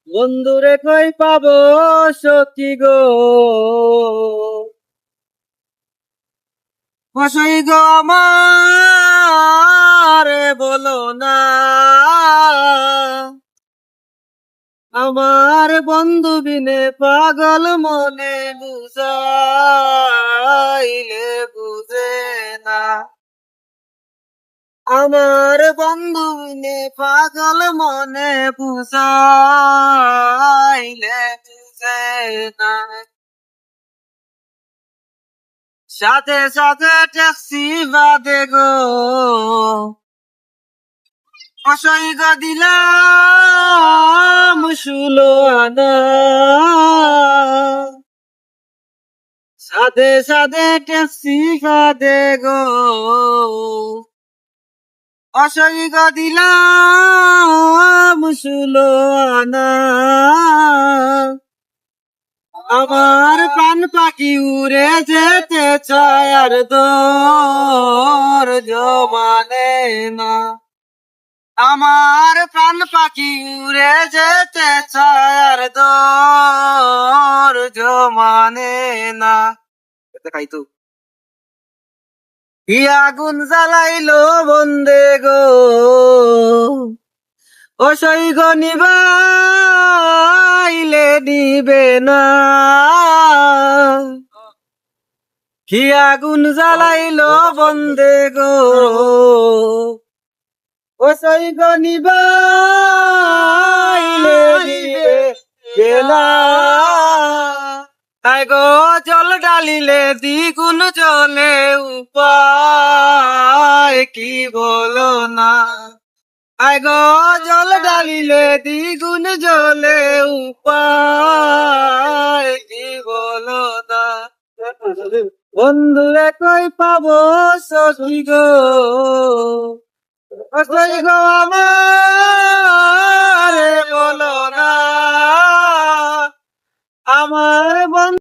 বন্ধুরে কই পাবো সখী গো, কসই গো আমার বলো না। আমার বন্ধু বিনে পাগল মনে বুঝাইলে বুঝে না। আমার বন্ধু বিনে পাগল মনে বুঝাইলে বুঝে না। সাথে সাথে ট্যাক্সি বাদে গো, অসৈগ দিলাম শুলো আনা। সাথে সাথে ট্যাক্সি বাদে গো, অসৈগ দিলাম শুলো আনা। আমার প্রাণ পাখি উড়ে যেতে চায় আর ধৈর্য মানে না। আমার প্রাণ পাখি উড়ে যেতে চায় আর ধৈর্য মানে না। খাইতো কি আগুন জ্বালাইলো বন্দে গো, ও সৈগ নিবাইলে নিবে না। কি আগুন জ্বালাইলো বন্দে গো, ও সৈগ নিবাইলে নিবে না। তাই গো জল ডালিলে দ্বিগুণ জলে উপায় কি বলো না। আয় গো জল ডালিলে দ্বিগুণ জলে উপায় কি বলো না। বন্ধুরে কই পাবো সখী গো, সখী গো আমার